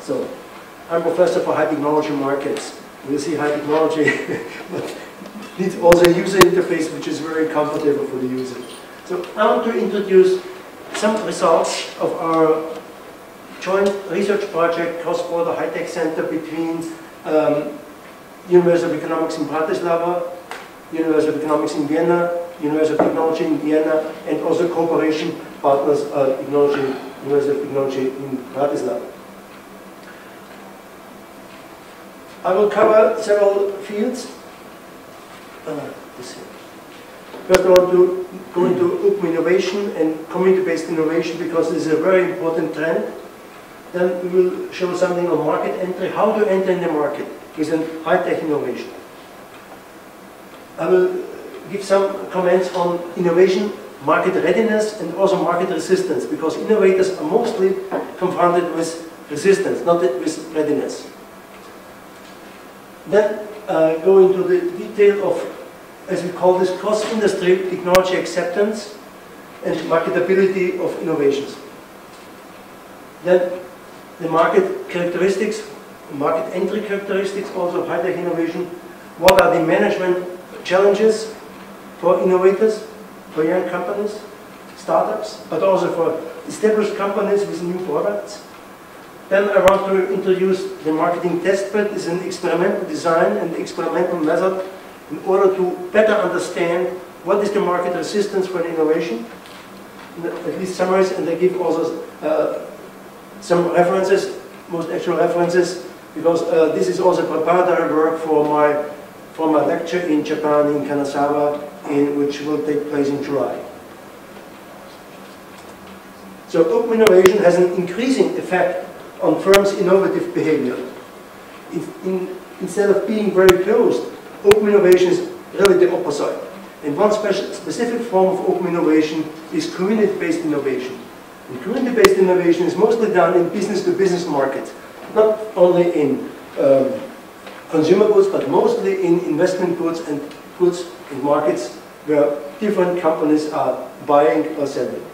So, I'm professor for high technology markets. We'll see high technology, but needs also a user interface which is very comfortable for the user. So I want to introduce some results of our joint research project, Cross-Border High-Tech Center between University of Economics in Bratislava, University of Economics in Vienna, University of Technology in Vienna, and also cooperation partners University of Technology in Bratislava. I will cover several fields. First, I want to go into open innovation and community-based innovation because this is a very important trend. Then we will show something on market entry, how to enter in the market with a high-tech innovation. I will give some comments on innovation, market readiness, and also market resistance, because innovators are mostly confronted with resistance, not with readiness. Then go into the detail of, as we call this, cross-industry technology acceptance and marketability of innovations. Then the market characteristics, market entry characteristics also of high-tech innovation. What are the management challenges for innovators, for young companies, startups, but also for established companies with new products. Then I want to introduce the marketing testbed as an experimental design and experimental method in order to better understand what is the market resistance for an innovation, at least summarize, and I give also some references, most actual references, because this is also preparatory work for my lecture in Japan, in Kanazawa, which will take place in July. So open innovation has an increasing effect on firms' innovative behavior. Instead of being very closed, open innovation is really the opposite. And one specific form of open innovation is community-based innovation. And community-based innovation is mostly done in business-to-business markets, not only in consumer goods, but mostly in investment goods and markets where different companies are buying or selling.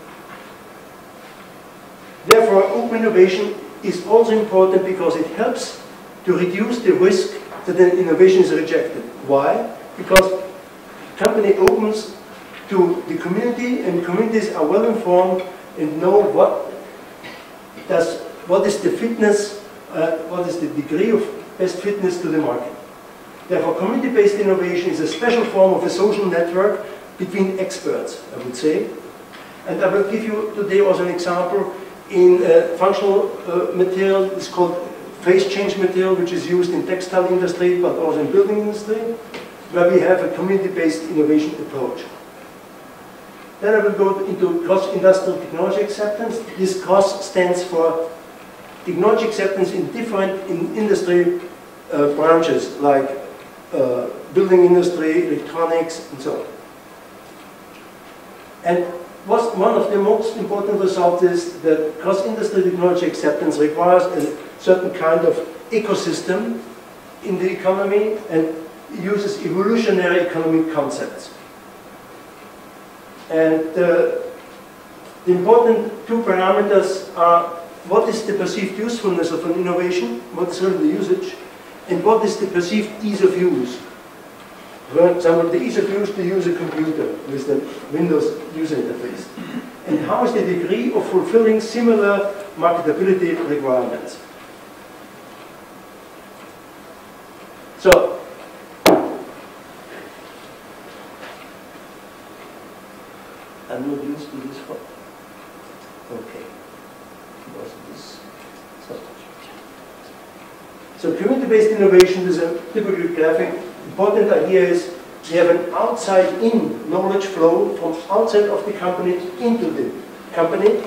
Therefore, open innovation is also important because it helps to reduce the risk that an innovation is rejected. Why? Because the company opens to the community, and communities are well informed and know what is the fitness, what is the degree of best fitness to the market. Therefore, community-based innovation is a special form of a social network between experts, I would say. And I will give you today also an example in functional material. It's called phase change material, which is used in textile industry, but also in building industry, where we have a community-based innovation approach. Then I will go into cross-industrial technology acceptance. This cross stands for technology acceptance in different industry branches, like building industry, electronics, and so on. And one of the most important results is that cross-industry technology acceptance requires a certain kind of ecosystem in the economy and uses evolutionary economic concepts. And the important two parameters are what is the perceived usefulness of an innovation, what is really the usage, and what is the perceived ease of use. For example, the ease of use to use a computer with the Windows user interface. And how is the degree of fulfilling similar marketability requirements? So, I'm not used to this one. Okay. So community-based innovation is a typical graphic. Important idea is we have an outside-in knowledge flow from outside of the company into the company,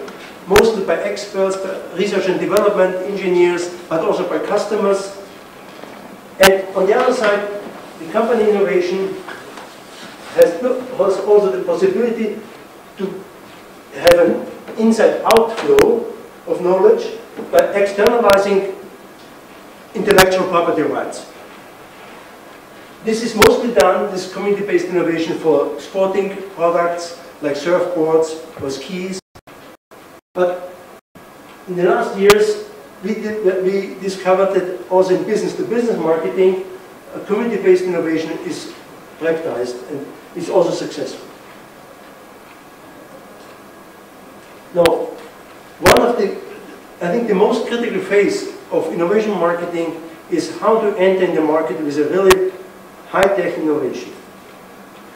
mostly by experts, by research and development engineers, but also by customers. And on the other side, the company innovation has also the possibility to have an inside-out flow of knowledge by externalizing intellectual property rights. This is mostly done, this community-based innovation, for sporting products like surfboards or skis. But in the last years, we discovered that also in business-to-business marketing, community-based innovation is practiced and is also successful. Now, I think the most critical phase of innovation marketing is how to enter in the market with a really high-tech innovation.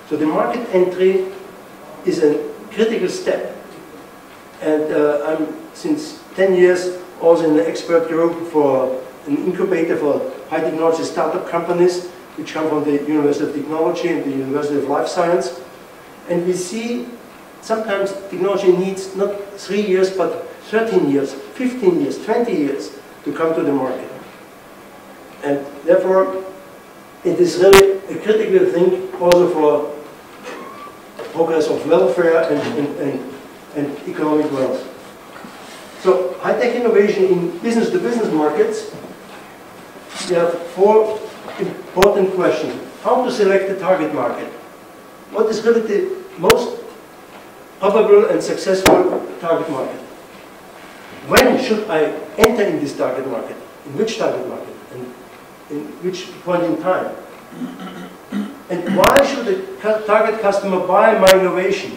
So the market entry is a critical step. And I'm since 10 years also in the expert group for an incubator for high technology startup companies which come from the University of Technology and the University of Life Science. And we see sometimes technology needs not 3 years but 13 years, 15 years, 20 years to come to the market. And therefore, it is really a critical thing also for progress of welfare and economic wealth. So, high-tech innovation in business-to-business markets, we have 4 important questions. How to select the target market? What is really the most probable and successful target market? When should I enter in this target market? In which target market? And in which point in time? And why should the target customer buy my innovation?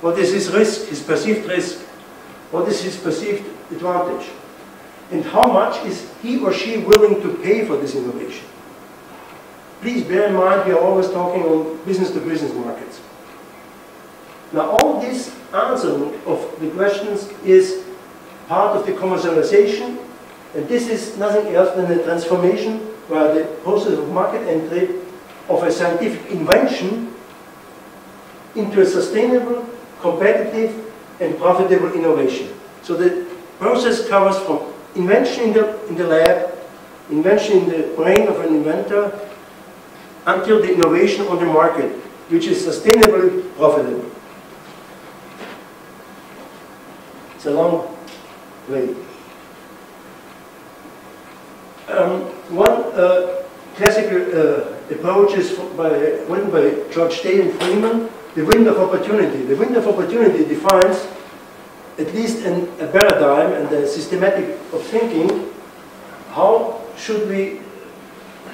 What is his risk, his perceived risk? What is his perceived advantage? And how much is he or she willing to pay for this innovation? Please bear in mind, we are always talking on business-to-business markets. Now, all this answering of the questions is part of the commercialization, and this is nothing else than a transformation where the process of market entry of a scientific invention into a sustainable, competitive, and profitable innovation. So the process covers from invention in the lab, invention in the brain of an inventor, until the innovation on the market, which is sustainably profitable. It's a long way. One classical approach is written by George Day and Freeman, the window of opportunity. The window of opportunity defines at least a paradigm and a systematic of thinking. How should we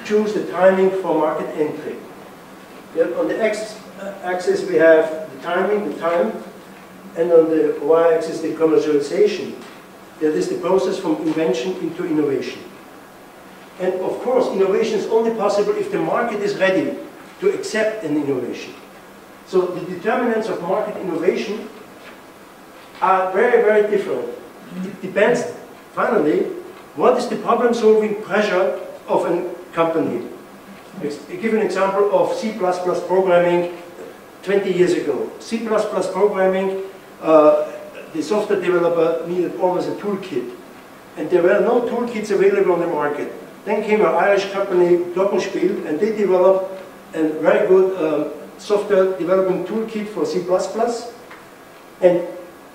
choose the timing for market entry? On the x-axis we have the timing, the time, and on the y-axis the commercialization. That is the process from invention into innovation. And of course, innovation is only possible if the market is ready to accept an innovation. So the determinants of market innovation are very, very different. It depends, finally, what is the problem-solving pressure of a company. I give an example of C++ programming 20 years ago. C++ programming, the software developer needed always a toolkit. And there were no toolkits available on the market. Then came an Irish company, Glockenspiel, and they developed a very good software development toolkit for C++. And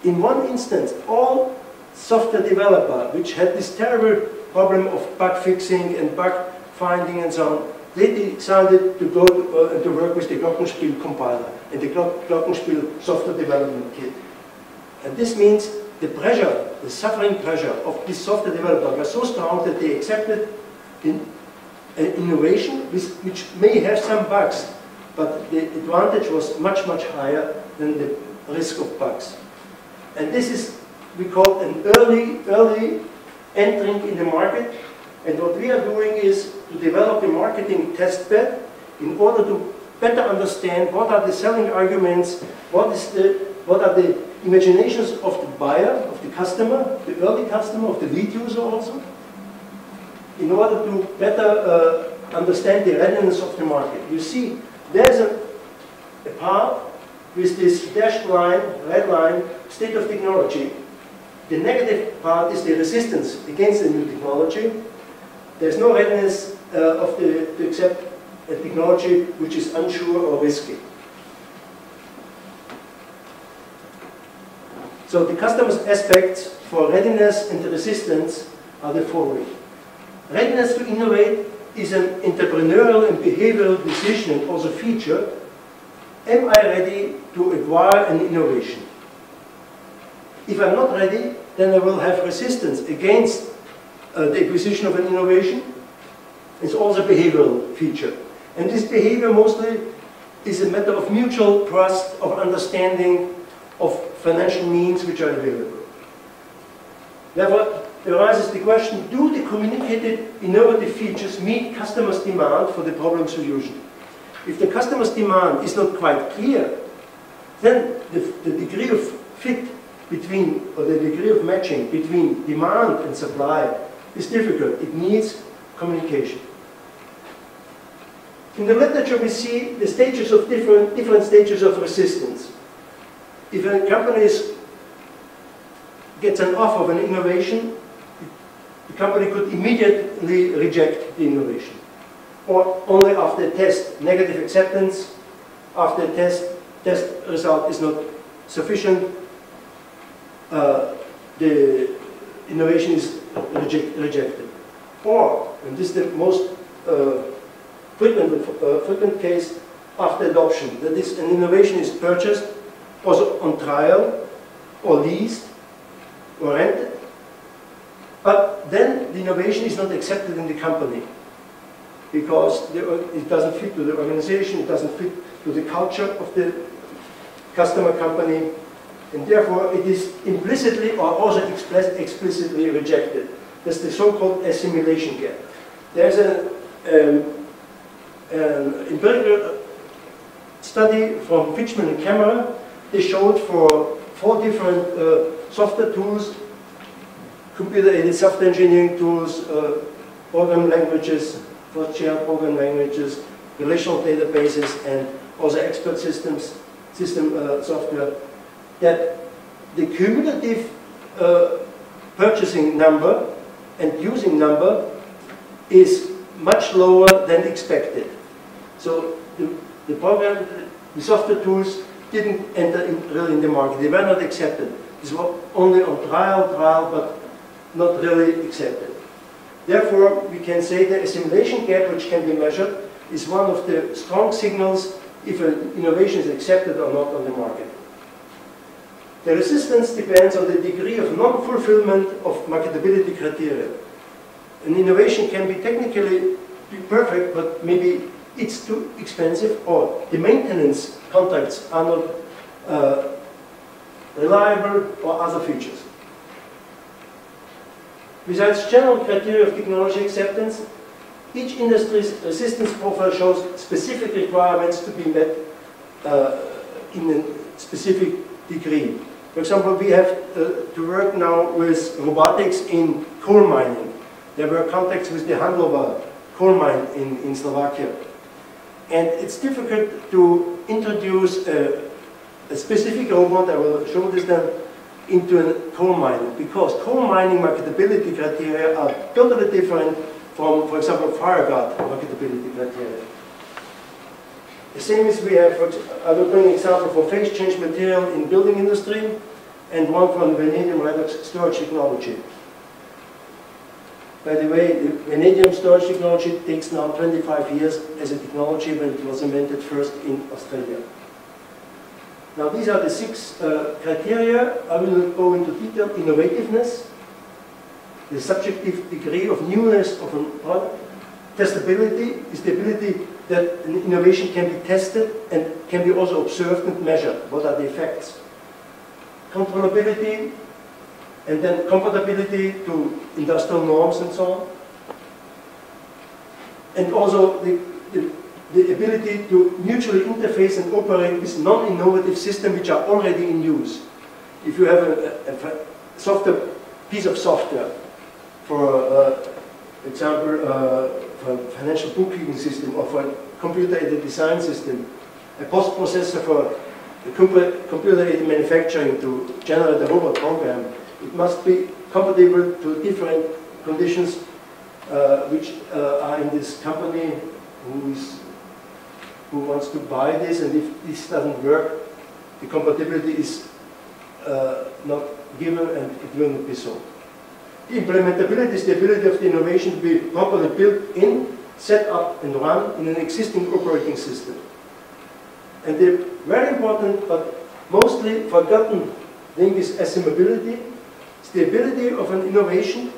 in one instance, all software developers, which had this terrible problem of bug fixing and bug finding and so on, they decided to go to work with the Glockenspiel compiler and the Glockenspiel software development kit. And this means the pressure, the suffering pressure of this software developer was so strong that they accepted innovation which may have some bugs, but the advantage was much, much higher than the risk of bugs. And this is, we call an early entering in the market. And what we are doing is to develop a marketing test bed in order to better understand what are the selling arguments, what are the imaginations of the buyer, of the customer, the early customer, of the lead user also, in order to better understand the readiness of the market. You see, there's a part with this dashed line, red line, state of technology. The negative part is the resistance against the new technology. There's no readiness to accept a technology which is unsure or risky. So the customer's aspects for readiness and the resistance are the following. Readiness to innovate is an entrepreneurial and behavioral decision and also feature. Am I ready to acquire an innovation? If I'm not ready, then I will have resistance against the acquisition of an innovation. It's also a behavioral feature. And this behavior mostly is a matter of mutual trust, of understanding, of financial means which are available. Therefore, there arises the question, do the communicated innovative features meet customers' demand for the problem solution? If the customer's demand is not quite clear, then the degree of fit between, or the degree of matching between demand and supply is difficult. It needs communication. In the literature we see the stages of different stages of resistance. If a company gets an offer of an innovation, the company could immediately reject the innovation. Or only after a test, negative acceptance, after a test result is not sufficient, the innovation is rejected. Or, and this is the most frequent case, after adoption. That is, an innovation is purchased, also on trial, or leased, or rented, but then the innovation is not accepted in the company because it doesn't fit to the organization, it doesn't fit to the culture of the customer company, and therefore it is implicitly or also explicitly rejected. That's the so-called assimilation gap. There's an empirical study from Fitchman and Cameron. They showed for 4 different software tools, computer-aided software engineering tools, program languages, first-chair program languages, relational databases, and also expert system software, that the cumulative purchasing number and using number is much lower than expected. So the software tools didn't enter really in the market. They were not accepted. This was only on trial, but not really accepted. Therefore, we can say the assimilation gap, which can be measured, is one of the strong signals if an innovation is accepted or not on the market. The resistance depends on the degree of non-fulfillment of marketability criteria. An innovation can be technically perfect, but maybe it's too expensive, or the maintenance contracts are not reliable, or other features. Besides general criteria of technology acceptance, each industry's resistance profile shows specific requirements to be met in a specific degree. For example, we have to work now with robotics in coal mining. There were contacts with the Handlover coal mine in Slovakia. And it's difficult to introduce a specific robot, I will show this then, into a coal mining, because coal mining marketability criteria are totally different from, for example, fire guard marketability criteria. The same as we have, I will bring an example for phase change material in building industry, and one from vanadium redox storage technology. By the way, the vanadium storage technology takes now 25 years as a technology when it was invented first in Australia. Now these are the 6 criteria. I will not go into detail. Innovativeness, the subjective degree of newness of a product. Testability is the ability that an innovation can be tested and can be also observed and measured. What are the effects? Controllability, and then compatibility to industrial norms and so on. And also the ability to mutually interface and operate with non-innovative systems which are already in use. If you have a piece of software, for example, for a financial bookkeeping system, or for a computer-aided design system, a post-processor for computer-aided manufacturing to generate a robot program, it must be compatible to different conditions which are in this company who wants to buy this, and if this doesn't work, the compatibility is not given and it will not be sold. The implementability is the ability of the innovation to be properly built in, set up and run in an existing operating system. And the very important but mostly forgotten thing is assimilability. It's the ability of an innovation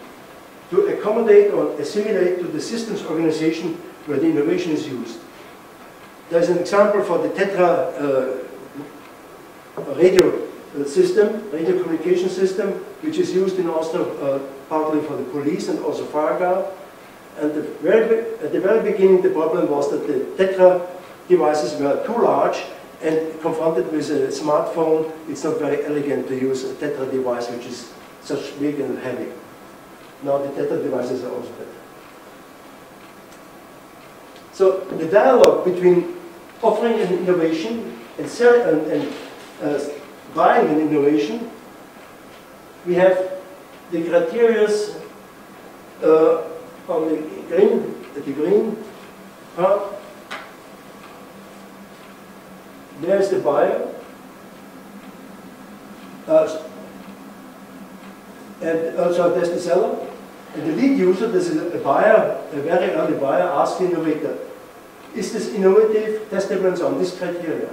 to accommodate or assimilate to the systems organization where the innovation is used. There's an example for the Tetra radio system, radio communication system, which is used in Austria partly for the police and also fire guard. And at the very beginning, the problem was that the Tetra devices were too large, and confronted with a smartphone, it's not very elegant to use a Tetra device which is such big and heavy. Now the Tetra devices are also better. So the dialogue between offering an innovation and buying an innovation, we have the criteria on the green part. There's the buyer, and also there's the seller. And the lead user, this is a buyer, a very early buyer, asks the innovator, is this innovative, testable and so on, this criteria?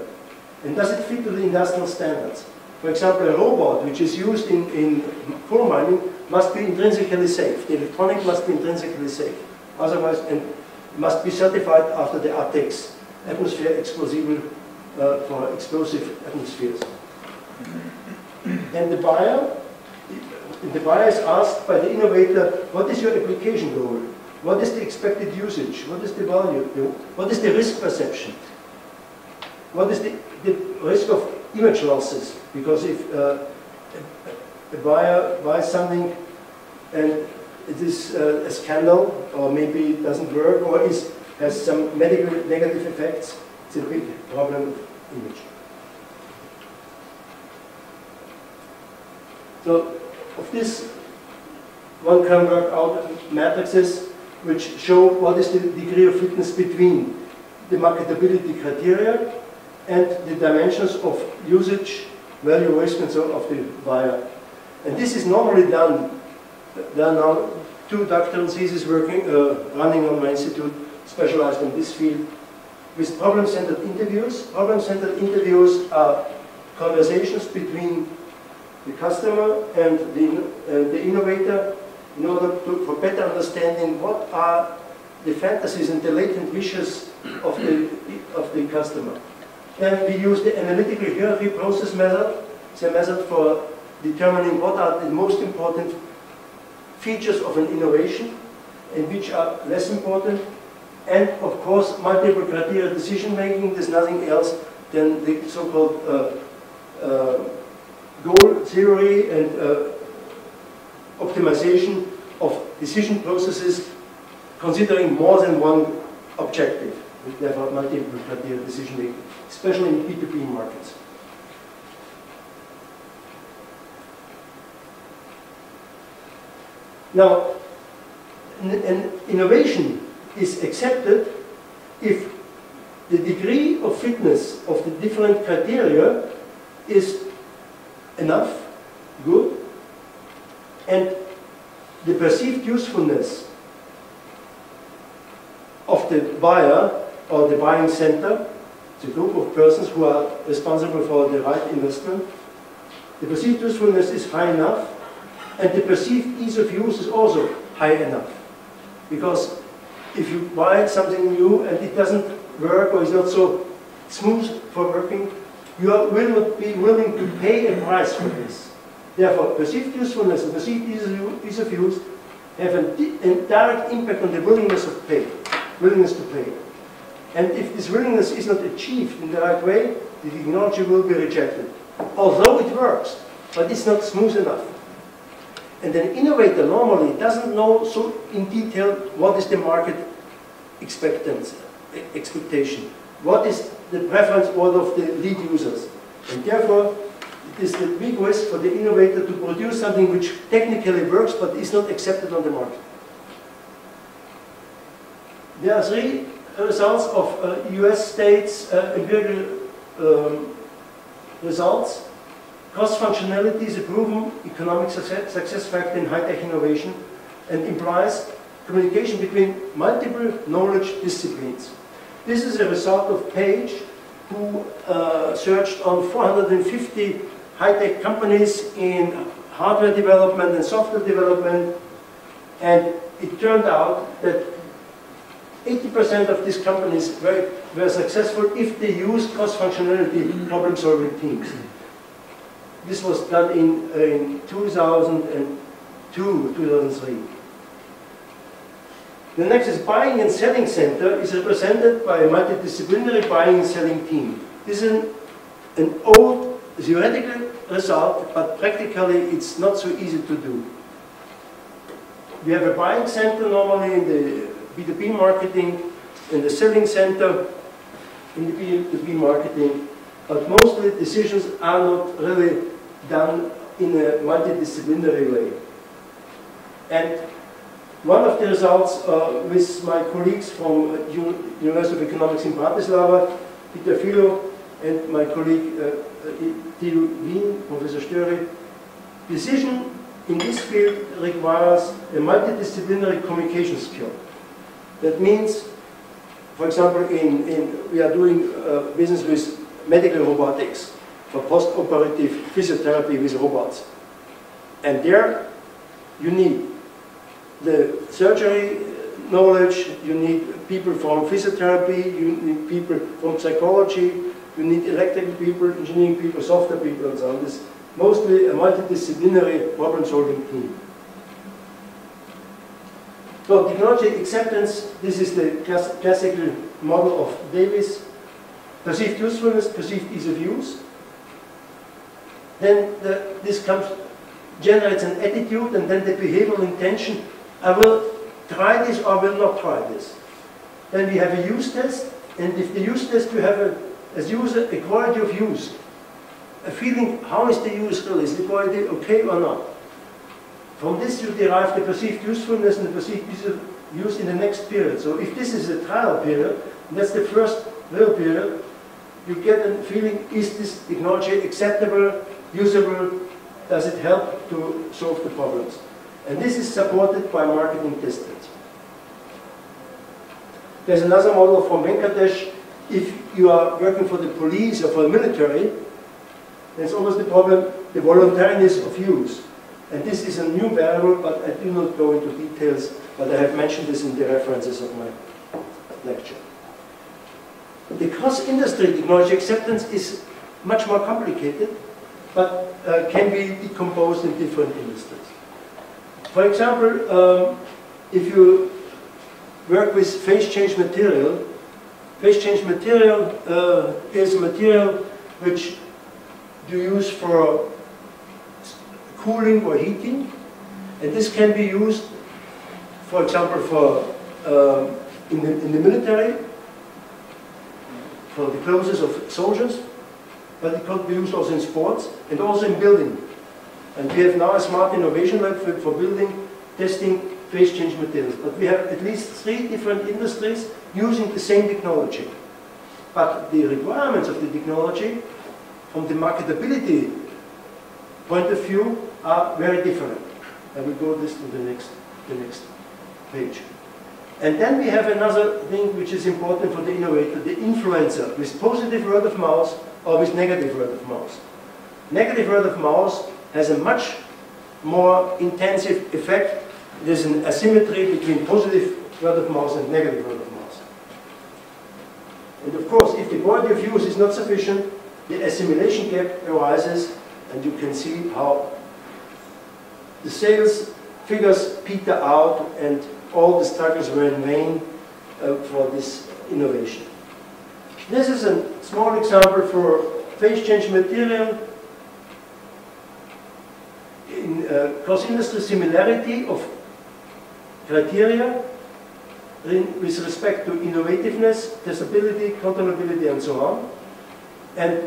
And does it fit to the industrial standards? For example, a robot which is used in coal mining must be intrinsically safe. The electronic must be intrinsically safe. Otherwise, and must be certified after the ATEX, atmosphere explosive for explosive atmospheres. And the buyer is asked by the innovator, what is your application goal? What is the expected usage? What is the value? What is the risk perception? What is the risk of image losses? Because if a buyer buys something and it is a scandal, or maybe it doesn't work, or has some medical negative effects, it's a big problem with image. So, of this, one can work out matrices which show what is the degree of fitness between the marketability criteria and the dimensions of usage, value, risk, and so on of the buyer. And this is normally done. There are now 2 doctoral theses running on my institute, specialized in this field, with problem-centered interviews. Problem-centered interviews are conversations between the customer and the innovator in order for better understanding what are the fantasies and the latent wishes of the customer. Then we use the analytical hierarchy process method. It's a method for determining what are the most important features of an innovation and which are less important. And of course, multiple criteria decision making. There's nothing else than the so-called goal theory and optimization of decision processes considering more than one objective. Therefore, multiple criteria decision making, especially in P2P markets. Now, an innovation is accepted if the degree of fitness of the different criteria is enough, good, and the perceived usefulness of the buyer or the buying center, the group of persons who are responsible for the right investment, the perceived usefulness is high enough, and the perceived ease of use is also high enough. Because if you buy something new and it doesn't work or is not so smooth for working, you will not be willing to pay a price for this. Therefore, perceived usefulness and perceived ease of use have a direct impact on the willingness to pay. And if this willingness is not achieved in the right way, the technology will be rejected. Although it works, but it's not smooth enough. And an innovator normally doesn't know so in detail what is the market expectation, what is the preference order of the lead users. And therefore, it is the big risk for the innovator to produce something which technically works but is not accepted on the market. There are 3 results of US states empirical results. Cost functionality is a proven economic success factor in high-tech innovation and implies communication between multiple knowledge disciplines. This is a result of Page, who searched on 450 high-tech companies in hardware development and software development, and it turned out that 80% of these companies were successful if they used cross-functionality problem-solving teams. This was done in 2002, 2003. The next is buying and selling center is represented by a multidisciplinary buying and selling team. This is an old theoretical result, but practically it's not so easy to do. We have a buying center normally in the B2B marketing, and the selling center in the B2B marketing, but mostly decisions are not really done in a multidisciplinary way. And one of the results with my colleagues from University of Economics in Bratislava, Peter Filo, and my colleague Wien, Professor Störi, decision in this field requires a multidisciplinary communication skill. That means, for example, we are doing business with medical robotics for post-operative physiotherapy with robots. And there you need the surgery knowledge, you need people from physiotherapy, you need people from psychology, you need electrical people, engineering people, software people, and so on. This is mostly a multidisciplinary problem-solving team. So technology acceptance, this is the classical model of Davis. Perceived usefulness, perceived ease of use. Then this generates an attitude, and then the behavioral intention. I will try this or will not try this. Then we have a use test, and if the use test you have as user a quality of use, a feeling how is the use really, is the quality okay or not. From this you derive the perceived usefulness and the perceived use in the next period. So if this is a trial period, and that's the first real period, you get a feeling, is this technology acceptable, usable, does it help to solve the problems? And this is supported by marketing testings. There's another model from Venkatesh. If you are working for the police or for the military, there's always the problem, the voluntariness of use. And this is a new variable, but I do not go into details, but I have mentioned this in the references of my lecture. The cross-industry technology acceptance is much more complicated, but can be decomposed in different industries. For example, if you work with phase change material is a material which you use for cooling or heating, and this can be used, for example, for in the military, for the clothes of soldiers, but it could be used also in sports and also in building. And we have now a smart innovation lab for building, testing phase change materials. But we have at least 3 different industries using the same technology. But the requirements of the technology, from the marketability point of view, are very different. I will go this to the next page. And then we have another thing which is important for the innovator, the influencer, with positive word of mouth or with negative word of mouth. Negative word of mouth has a much more intensive effect. There's an asymmetry between positive word of mouth and negative word of mouth. And of course, if the quality of use is not sufficient, the assimilation gap arises, and you can see how the sales figures peter out, and all the struggles were in vain for this innovation. This is a small example for phase change material in cross-industry similarity of criteria with respect to innovativeness, testability, controllability, and so on. And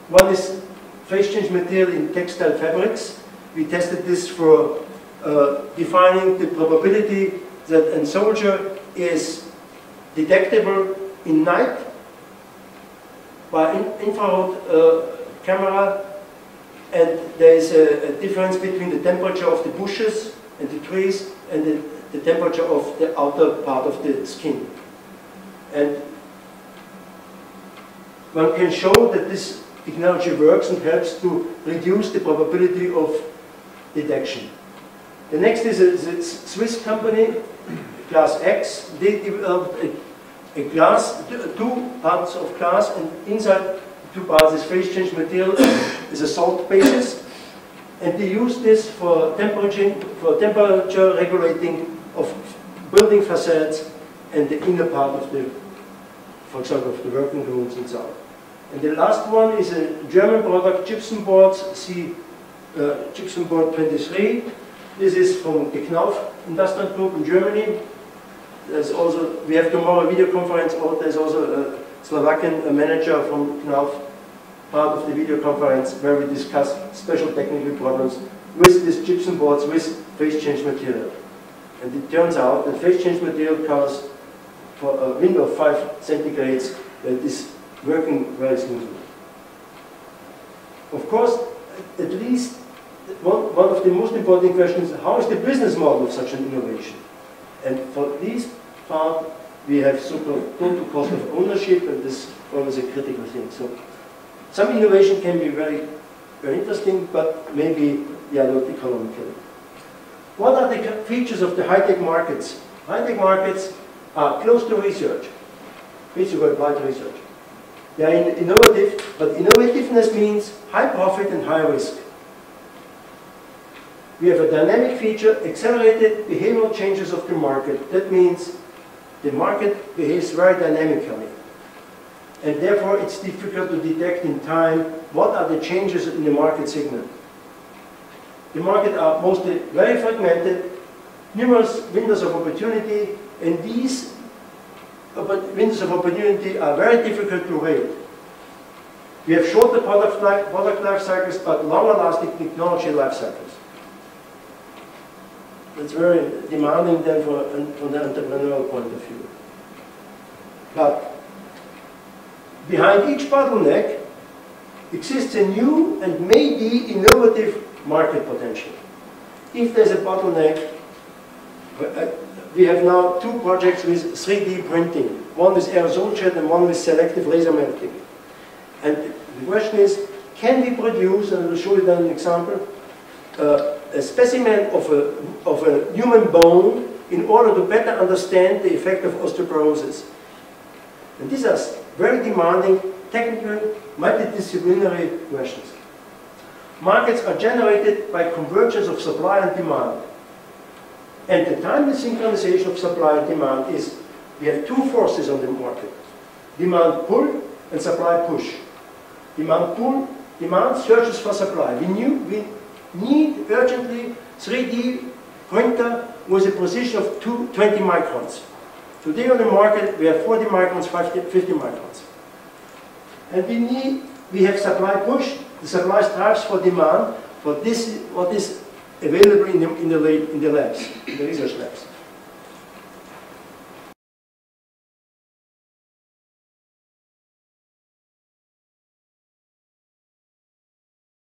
one is phase change material in textile fabrics. We tested this for defining the probability that a soldier is detectable in night by infrared camera, and there is a difference between the temperature of the bushes and the trees and the temperature of the outer part of the skin. And one can show that this technology works and helps to reduce the probability of detection. The next is a Swiss company, Glass X. They developed a glass, two parts of glass, and inside two parts is phase change material, is a salt basis, and they use this for temperature regulating of building facades and the inner part of the, for example, of the working rooms and so on. And the last one is a German product, gypsum boards, gypsum board 23. This is from the Knauf Industrial Group in Germany. There's also, we have tomorrow a video conference, or there's also a Slovakian manager from Knauf, part of the video conference, where we discuss special technical problems with these gypsum boards with phase change material. And it turns out that phase change material covers for a window of 5 centigrades that is working very smoothly. Of course, at least one of the most important questions is how is the business model of such an innovation? And for this part, we have so-called total cost of ownership, and this is always a critical thing. So some innovation can be very, very interesting, but maybe they are not economical. What are the features of the high-tech markets? High-tech markets are close to research, basically applied research. They are innovative, but innovativeness means high profit and high risk. We have a dynamic feature, accelerated behavioral changes of the market. That means the market behaves very dynamically. And therefore it's difficult to detect in time what are the changes in the market segment. The market are mostly very fragmented, numerous windows of opportunity, and these windows of opportunity are very difficult to rate. We have shorter product life cycles, but longer lasting technology life cycles. That's very demanding then from the entrepreneurial point of view. But behind each bottleneck exists a new and maybe innovative market potential. If there's a bottleneck, we have now 2 projects with 3D printing. One with aerosol jet and one with selective laser melting. And the question is, can we produce, and I will show you then an example, a specimen of a human bone in order to better understand the effect of osteoporosis. And these are very demanding, technical, multidisciplinary questions. Markets are generated by convergence of supply and demand. And the timely synchronization of supply and demand is, we have 2 forces on the market. Demand pull and supply push. Demand pull, demand searches for supply. We need urgently 3D printer with a precision of 20 microns. Today on the market we have 40 microns, 50 microns. And we have supply push. The supply strives for demand for this, what is available in the labs, in the research labs.